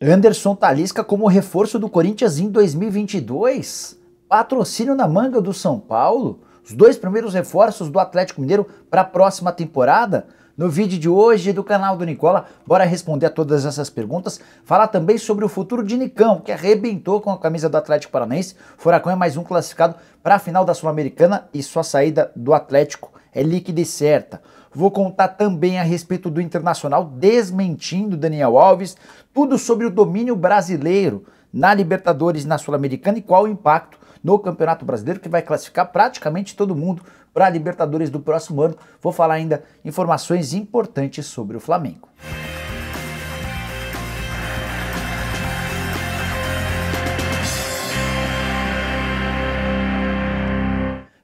Anderson Talisca como reforço do Corinthians em 2022? Patrocínio na manga do São Paulo? Os dois primeiros reforços do Atlético Mineiro para a próxima temporada? No vídeo de hoje do canal do Nicola, bora responder a todas essas perguntas. Falar também sobre o futuro de Nicão, que arrebentou com a camisa do Atlético Paranaense. Furacão é mais um classificado para a final da Sul-Americana e sua saída do Atlético é líquida e certa. Vou contar também a respeito do Internacional desmentindo Daniel Alves, tudo sobre o domínio brasileiro na Libertadores e na Sul-Americana e qual o impacto no Campeonato Brasileiro, que vai classificar praticamente todo mundo para a Libertadores do próximo ano. Vou falar ainda informações importantes sobre o Flamengo.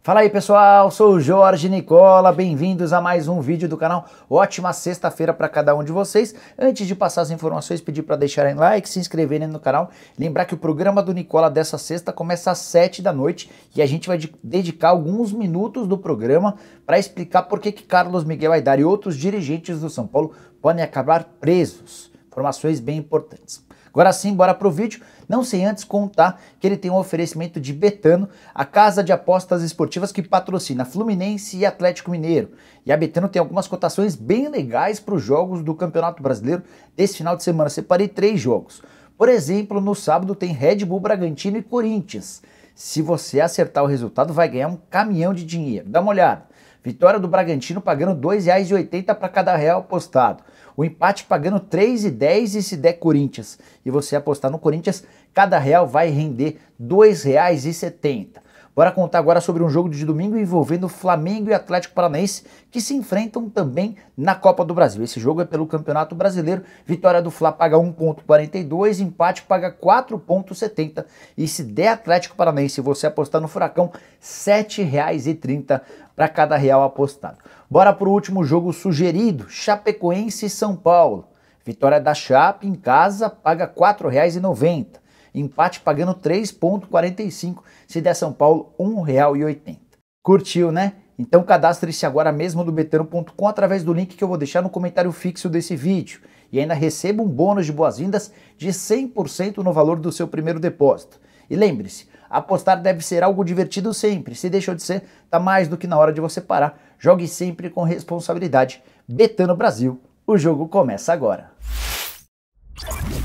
Fala aí pessoal, sou o Jorge Nicola, bem-vindos a mais um vídeo do canal. Ótima sexta-feira para cada um de vocês. Antes de passar as informações, pedir para deixarem like, se inscreverem no canal. Lembrar que o programa do Nicola dessa sexta começa às 7 da noite e a gente vai dedicar alguns minutos do programa para explicar por que Carlos Miguel Aidar e outros dirigentes do São Paulo podem acabar presos. Informações bem importantes. Agora sim, bora pro vídeo. Não sem antes contar que ele tem um oferecimento de Betano, a casa de apostas esportivas que patrocina Fluminense e Atlético Mineiro. E a Betano tem algumas cotações bem legais para os jogos do Campeonato Brasileiro desse final de semana. Separei 3 jogos. Por exemplo, no sábado tem Red Bull Bragantino e Corinthians. Se você acertar o resultado, vai ganhar um caminhão de dinheiro. Dá uma olhada. Vitória do Bragantino pagando R$ 2,80 para cada real apostado. O empate pagando R$ 3,10 e se der Corinthians. E você apostar no Corinthians, cada real vai render R$ 2,70. Bora contar agora sobre um jogo de domingo envolvendo Flamengo e Atlético Paranaense, que se enfrentam também na Copa do Brasil. Esse jogo é pelo Campeonato Brasileiro. Vitória do Fla paga 1,42, empate paga 4,70. E se der Atlético Paranaense e você apostar no Furacão, R$ 7,30 para cada real apostado. Bora para o último jogo sugerido, Chapecoense e São Paulo. Vitória da Chape em casa paga R$ 4,90. Empate pagando 3,45, se der São Paulo, R$ 1,80. Curtiu, né? Então cadastre-se agora mesmo no betano.com através do link que eu vou deixar no comentário fixo desse vídeo. E ainda receba um bônus de boas-vindas de 100% no valor do seu primeiro depósito. E lembre-se, apostar deve ser algo divertido sempre. Se deixou de ser, tá mais do que na hora de você parar. Jogue sempre com responsabilidade. Betano Brasil, o jogo começa agora.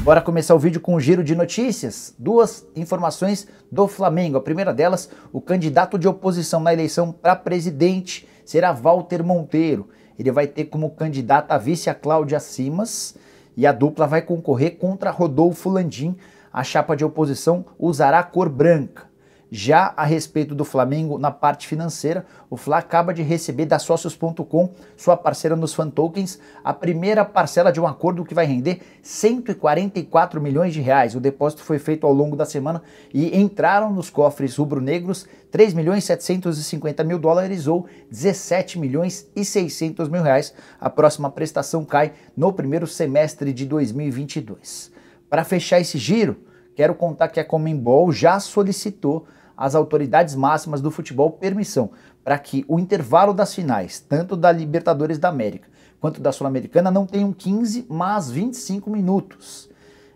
Bora começar o vídeo com um giro de notícias. 2 informações do Flamengo. A primeira delas, o candidato de oposição na eleição para presidente será Walter Monteiro. Ele vai ter como candidata a vice a Cláudia Simas e a dupla vai concorrer contra Rodolfo Landim. A chapa de oposição usará a cor branca. Já a respeito do Flamengo na parte financeira, o Fla acaba de receber da Sócios.com, sua parceira nos fan tokens, a primeira parcela de um acordo que vai render R$ 144 milhões de reais. O depósito foi feito ao longo da semana e entraram nos cofres rubro-negros R$ 3.750.000 ou 17 milhões e 600 mil reais. A próxima prestação cai no primeiro semestre de 2022. Para fechar esse giro, quero contar que a Conmebol já solicitou às autoridades máximas do futebol permissão para que o intervalo das finais, tanto da Libertadores da América quanto da Sul-Americana, não tenham 15, mas 25 minutos.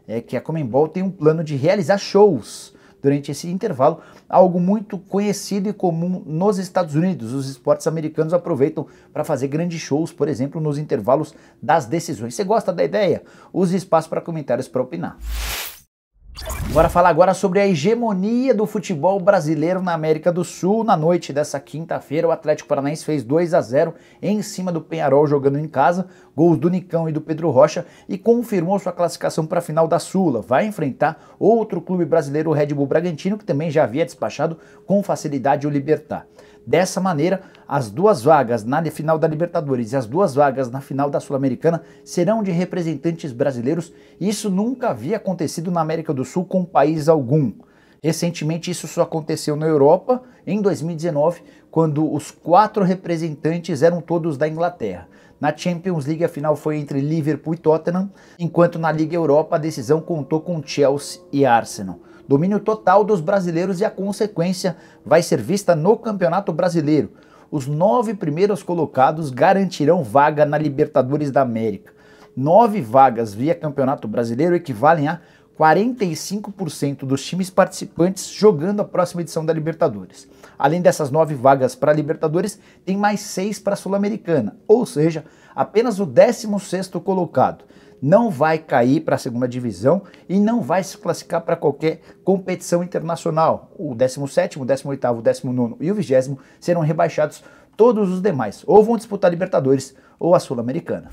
É que a Conmebol tem um plano de realizar shows durante esse intervalo, algo muito conhecido e comum nos Estados Unidos. Os esportes americanos aproveitam para fazer grandes shows, por exemplo, nos intervalos das decisões. Você gosta da ideia? Use espaço para comentários para opinar. Bora falar agora sobre a hegemonia do futebol brasileiro na América do Sul. Na noite dessa quinta-feira, o Atlético Paranaense fez 2-0 em cima do Peñarol jogando em casa, gols do Nicão e do Pedro Rocha, e confirmou sua classificação para a final da Sula. Vai enfrentar outro clube brasileiro, o Red Bull Bragantino, que também já havia despachado com facilidade o Libertad. Dessa maneira, as 2 vagas na final da Libertadores e as 2 vagas na final da Sul-Americana serão de representantes brasileiros. Isso nunca havia acontecido na América do Sul com país algum. Recentemente isso só aconteceu na Europa, em 2019, quando os 4 representantes eram todos da Inglaterra. Na Champions League a final foi entre Liverpool e Tottenham, enquanto na Liga Europa a decisão contou com Chelsea e Arsenal. Domínio total dos brasileiros e a consequência vai ser vista no Campeonato Brasileiro. Os 9 primeiros colocados garantirão vaga na Libertadores da América. 9 vagas via Campeonato Brasileiro equivalem a 45% dos times participantes jogando a próxima edição da Libertadores. Além dessas 9 vagas para a Libertadores, tem mais 6 para a Sul-Americana, ou seja, apenas o 16º colocado não vai cair para a segunda divisão e não vai se classificar para qualquer competição internacional. O 17º, o 18º, o 19º e o 20º serão rebaixados. Todos os demais ou vão disputar a Libertadores ou a Sul-Americana.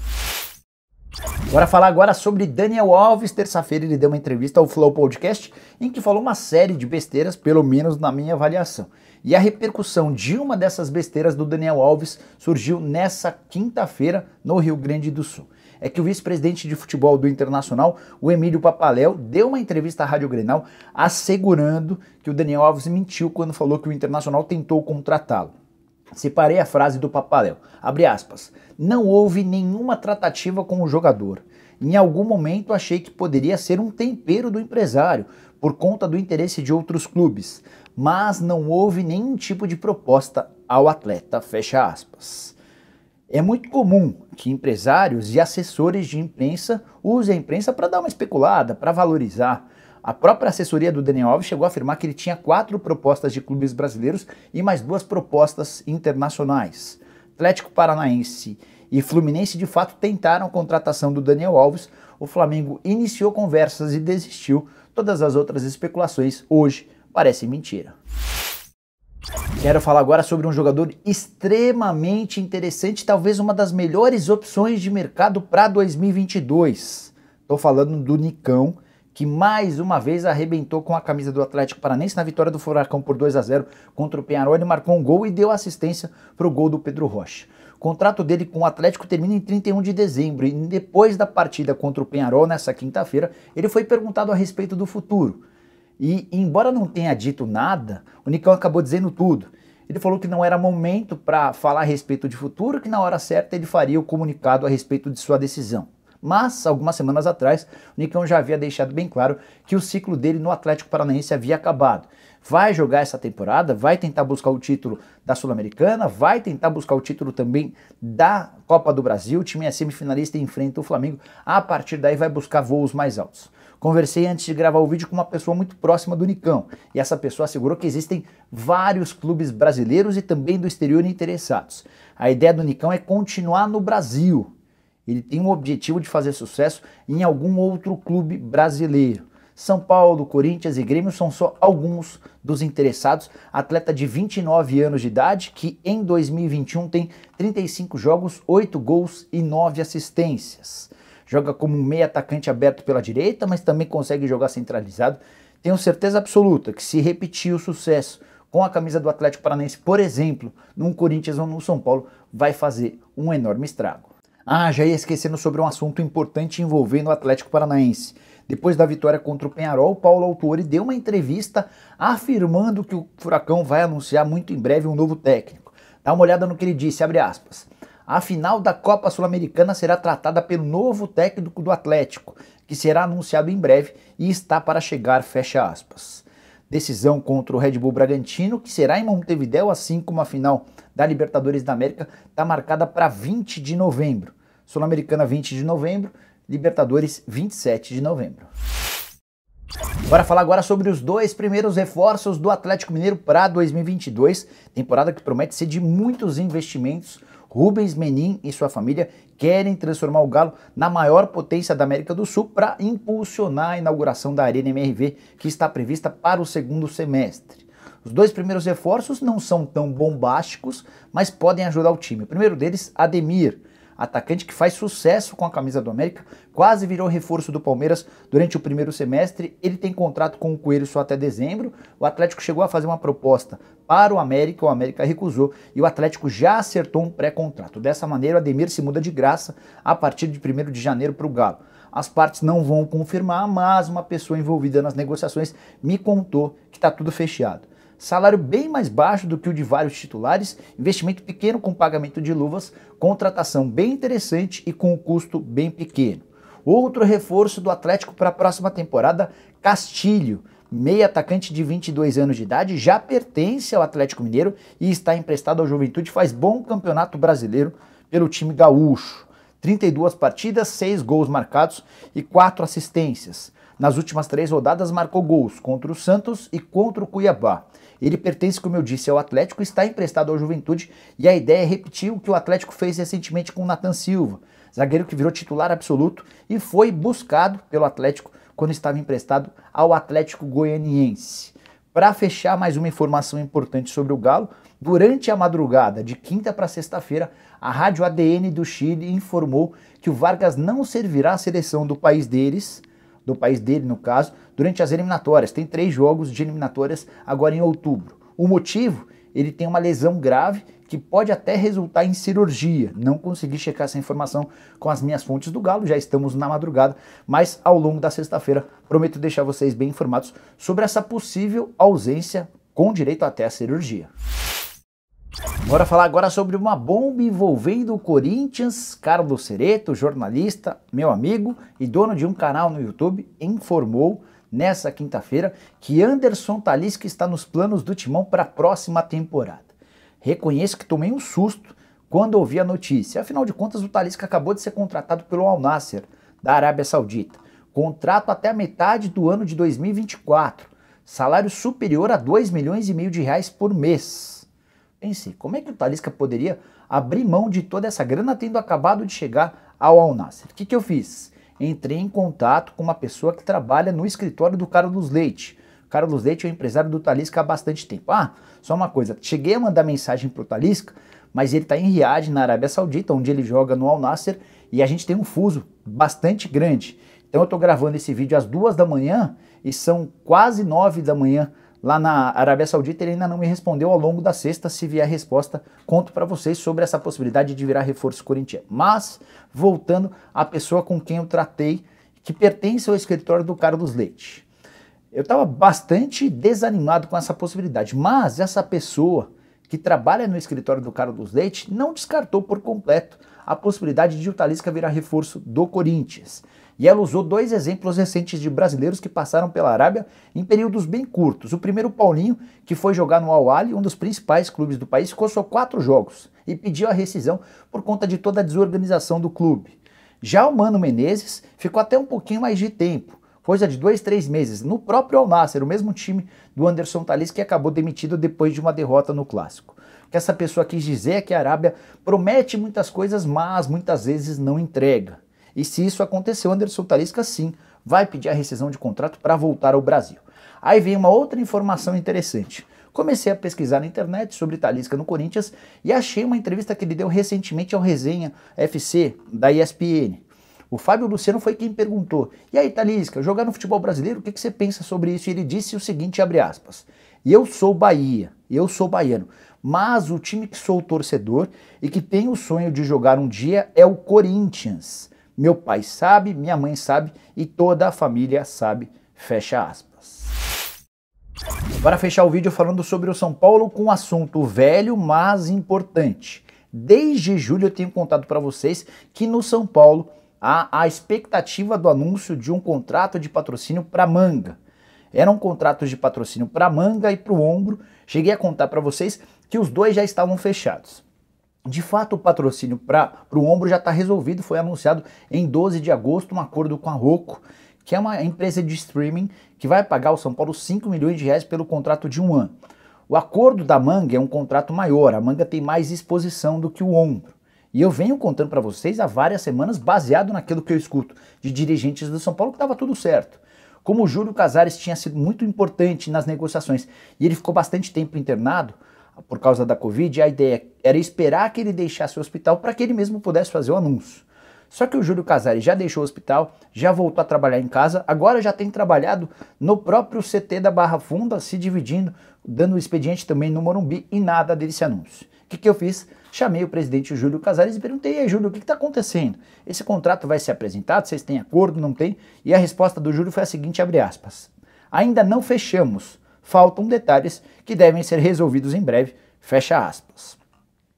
Bora falar agora sobre Daniel Alves. Terça-feira ele deu uma entrevista ao Flow Podcast em que falou uma série de besteiras, pelo menos na minha avaliação. E a repercussão de uma dessas besteiras do Daniel Alves surgiu nessa quinta-feira no Rio Grande do Sul. É que o vice-presidente de futebol do Internacional, o Emílio Papaléu, deu uma entrevista à Rádio Grenal assegurando que o Daniel Alves mentiu quando falou que o Internacional tentou contratá-lo. Separei a frase do Papaléu, abre aspas, não houve nenhuma tratativa com o jogador. Em algum momento achei que poderia ser um tempero do empresário, por conta do interesse de outros clubes, mas não houve nenhum tipo de proposta ao atleta, fecha aspas. É muito comum que empresários e assessores de imprensa usem a imprensa para dar uma especulada, para valorizar. A própria assessoria do Daniel Alves chegou a afirmar que ele tinha 4 propostas de clubes brasileiros e mais 2 propostas internacionais. Atlético Paranaense e Fluminense de fato tentaram a contratação do Daniel Alves. O Flamengo iniciou conversas e desistiu. Todas as outras especulações hoje parecem mentira. Quero falar agora sobre um jogador extremamente interessante, talvez uma das melhores opções de mercado para 2022. Estou falando do Nicão, que mais uma vez arrebentou com a camisa do Atlético Paranaense na vitória do Furacão por 2-0 contra o Peñarol. Ele marcou um gol e deu assistência para o gol do Pedro Rocha. O contrato dele com o Atlético termina em 31 de dezembro e depois da partida contra o Peñarol nessa quinta-feira, ele foi perguntado a respeito do futuro. E embora não tenha dito nada, o Nicão acabou dizendo tudo. Ele falou que não era momento para falar a respeito de futuro, que na hora certa ele faria o comunicado a respeito de sua decisão. Mas, algumas semanas atrás, o Nicão já havia deixado bem claro que o ciclo dele no Atlético Paranaense havia acabado. Vai jogar essa temporada, vai tentar buscar o título da Sul-Americana, vai tentar buscar o título também da Copa do Brasil. O time é semifinalista e enfrenta o Flamengo. A partir daí vai buscar voos mais altos. Conversei antes de gravar o vídeo com uma pessoa muito próxima do Nicão, e essa pessoa assegurou que existem vários clubes brasileiros e também do exterior interessados. A ideia do Nicão é continuar no Brasil. Ele tem o objetivo de fazer sucesso em algum outro clube brasileiro. São Paulo, Corinthians e Grêmio são só alguns dos interessados. Atleta de 29 anos de idade, que em 2021 tem 35 jogos, 8 gols e 9 assistências. Joga como um meio atacante aberto pela direita, mas também consegue jogar centralizado. Tenho certeza absoluta que se repetir o sucesso com a camisa do Atlético Paranaense, por exemplo, num Corinthians ou no São Paulo, vai fazer um enorme estrago. Já ia esquecendo sobre um assunto importante envolvendo o Atlético Paranaense. Depois da vitória contra o Peñarol, Paulo Autuori deu uma entrevista afirmando que o Furacão vai anunciar muito em breve um novo técnico. Dá uma olhada no que ele disse, abre aspas. A final da Copa Sul-Americana será tratada pelo novo técnico do Atlético, que será anunciado em breve e está para chegar, fecha aspas. Decisão contra o Red Bull Bragantino, que será em Montevidéu, assim como a final da Libertadores da América, está marcada para 20 de novembro. Sul-Americana 20 de novembro, Libertadores 27 de novembro. Bora falar agora sobre os 2 primeiros reforços do Atlético Mineiro para 2022, temporada que promete ser de muitos investimentos. Rubens Menin e sua família querem transformar o Galo na maior potência da América do Sul para impulsionar a inauguração da Arena MRV, que está prevista para o segundo semestre. Os 2 primeiros reforços não são tão bombásticos, mas podem ajudar o time. O primeiro deles, Ademir, atacante que faz sucesso com a camisa do América, quase virou reforço do Palmeiras durante o primeiro semestre. Ele tem contrato com o Coelho só até dezembro. O Atlético chegou a fazer uma proposta para o América recusou e o Atlético já acertou um pré-contrato. Dessa maneira, o Ademir se muda de graça a partir de 1º de janeiro para o Galo. As partes não vão confirmar, mas uma pessoa envolvida nas negociações me contou que está tudo fechado. Salário bem mais baixo do que o de vários titulares, investimento pequeno com pagamento de luvas, contratação bem interessante e com um custo bem pequeno. Outro reforço do Atlético para a próxima temporada, Castilho, meio atacante de 22 anos de idade, já pertence ao Atlético Mineiro e está emprestado ao Juventude, faz bom campeonato brasileiro pelo time gaúcho. 32 partidas, 6 gols marcados e 4 assistências. Nas últimas 3 rodadas marcou gols contra o Santos e contra o Cuiabá. Ele pertence, como eu disse, ao Atlético, está emprestado ao Juventude e a ideia é repetir o que o Atlético fez recentemente com o Nathan Silva, zagueiro que virou titular absoluto e foi buscado pelo Atlético quando estava emprestado ao Atlético Goianiense. Para fechar, mais uma informação importante sobre o Galo: durante a madrugada de quinta para sexta-feira, a Rádio ADN do Chile informou que o Vargas não servirá à seleção do país dele no caso, durante as eliminatórias. Tem 3 jogos de eliminatórias agora em outubro. O motivo? Ele tem uma lesão grave que pode até resultar em cirurgia. Não consegui checar essa informação com as minhas fontes do Galo, já estamos na madrugada, mas ao longo da sexta-feira prometo deixar vocês bem informados sobre essa possível ausência com direito até a cirurgia. Bora falar agora sobre uma bomba envolvendo o Corinthians. Carlos Cereto, jornalista, meu amigo e dono de um canal no YouTube, informou nessa quinta-feira que Anderson Talisca está nos planos do Timão para a próxima temporada. Reconheço que tomei um susto quando ouvi a notícia. Afinal de contas, o Talisca acabou de ser contratado pelo Al Nassr, da Arábia Saudita. Contrato até a metade do ano de 2024. Salário superior a 2,5 milhões de reais por mês. Pense, como é que o Talisca poderia abrir mão de toda essa grana tendo acabado de chegar ao Al Nassr? O que eu fiz? Entrei em contato com uma pessoa que trabalha no escritório do Carlos Leite. Carlos Leite é o empresário do Talisca há bastante tempo. Só uma coisa, cheguei a mandar mensagem pro Talisca, mas ele está em Riad, na Arábia Saudita, onde ele joga no Al Nassr, e a gente tem um fuso bastante grande. Então eu estou gravando esse vídeo às 2 da manhã e são quase 9 da manhã lá na Arábia Saudita. Ele ainda não me respondeu. Ao longo da sexta, se vier a resposta, conto para vocês sobre essa possibilidade de virar reforço corintiano. Mas, voltando à pessoa com quem eu tratei, que pertence ao escritório do Carlos Leite. Eu estava bastante desanimado com essa possibilidade, mas essa pessoa que trabalha no escritório do Carlos Leite não descartou por completo a possibilidade de o Talisca virar reforço do Corinthians. E ela usou 2 exemplos recentes de brasileiros que passaram pela Arábia em períodos bem curtos. O primeiro, o Paulinho, que foi jogar no Al Ahly, um dos principais clubes do país, ficou só 4 jogos e pediu a rescisão por conta de toda a desorganização do clube. Já o Mano Menezes ficou até um pouquinho mais de tempo, coisa de 2, 3 meses, no próprio Al Nassr, o mesmo time do Anderson Talisca, que acabou demitido depois de uma derrota no Clássico. O que essa pessoa quis dizer é que a Arábia promete muitas coisas, mas muitas vezes não entrega. E se isso acontecer, o Anderson Talisca sim vai pedir a rescisão de contrato para voltar ao Brasil. Aí vem uma outra informação interessante. Comecei a pesquisar na internet sobre Talisca no Corinthians e achei uma entrevista que ele deu recentemente ao Resenha FC, da ESPN. O Fábio Luciano foi quem perguntou: e aí, Talisca, jogar no futebol brasileiro, o que você pensa sobre isso? E ele disse o seguinte, abre aspas: eu sou Bahia, eu sou baiano, mas o time que sou torcedor e que tem o sonho de jogar um dia é o Corinthians. Meu pai sabe, minha mãe sabe e toda a família sabe, fecha aspas. Para fechar o vídeo falando sobre o São Paulo com um assunto velho, mas importante. Desde julho eu tenho contado para vocês que no São Paulo há a expectativa do anúncio de um contrato de patrocínio para Manga. Eram contratos de patrocínio para Manga e para o Ombro. Cheguei a contar para vocês que os dois já estavam fechados. De fato, o patrocínio para o Ombro já está resolvido, foi anunciado em 12 de agosto, um acordo com a Roku, que é uma empresa de streaming que vai pagar ao São Paulo 5 milhões de reais pelo contrato de 1 ano. O acordo da Manga é um contrato maior, a Manga tem mais exposição do que o Ombro. E eu venho contando para vocês há várias semanas, baseado naquilo que eu escuto de dirigentes do São Paulo, que estava tudo certo. Como o Júlio Casares tinha sido muito importante nas negociações e ele ficou bastante tempo internado por causa da Covid, a ideia era esperar que ele deixasse o hospital para que ele mesmo pudesse fazer o anúncio. Só que o Júlio Casares já deixou o hospital, já voltou a trabalhar em casa, agora já tem trabalhado no próprio CT da Barra Funda, se dividindo, dando o expediente também no Morumbi e nada desse anúncio. O que eu fiz? Chamei o presidente Júlio Casares e perguntei: e aí, Júlio, o que está acontecendo? Esse contrato vai ser apresentado? Vocês têm acordo? Não tem? E a resposta do Júlio foi a seguinte, abre aspas: ainda não fechamos, faltam detalhes que devem ser resolvidos em breve, fecha aspas.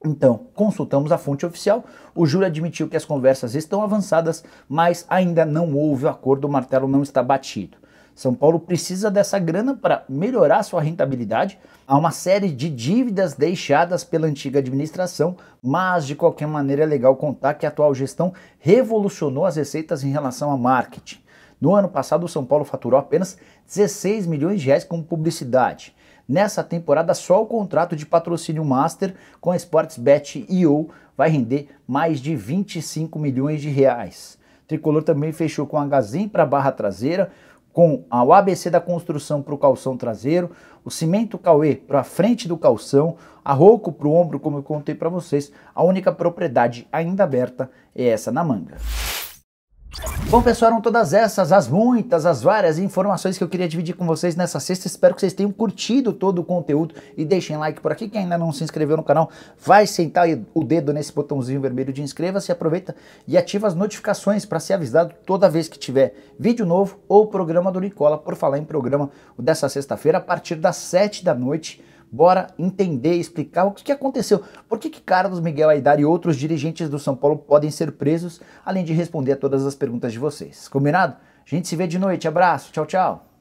Então, consultamos a fonte oficial, o Júlio admitiu que as conversas estão avançadas, mas ainda não houve o acordo, o martelo não está batido. São Paulo precisa dessa grana para melhorar sua rentabilidade. Há uma série de dívidas deixadas pela antiga administração, mas de qualquer maneira é legal contar que a atual gestão revolucionou as receitas em relação a marketing. No ano passado, o São Paulo faturou apenas 16 milhões de reais com publicidade. Nessa temporada, só o contrato de patrocínio Master com a Sportsbet.io vai render mais de 25 milhões de reais. O Tricolor também fechou com a Gazem para a barra traseira, com o ABC da construção para o calção traseiro, o Cimento Cauê para a frente do calção, a Rocco para o ombro, como eu contei para vocês. A única propriedade ainda aberta é essa na Manga. Bom, pessoal, eram todas essas, as várias informações que eu queria dividir com vocês nessa sexta. Espero que vocês tenham curtido todo o conteúdo e deixem like por aqui. Quem ainda não se inscreveu no canal, vai sentar o dedo nesse botãozinho vermelho de inscreva-se, aproveita e ativa as notificações para ser avisado toda vez que tiver vídeo novo ou programa do Nicola. Por falar em programa, o dessa sexta-feira, a partir das 7 da noite, bora entender e explicar o que aconteceu. Por que Carlos Miguel Aidar e outros dirigentes do São Paulo podem ser presos, além de responder a todas as perguntas de vocês. Combinado? A gente se vê de noite. Abraço. Tchau, tchau.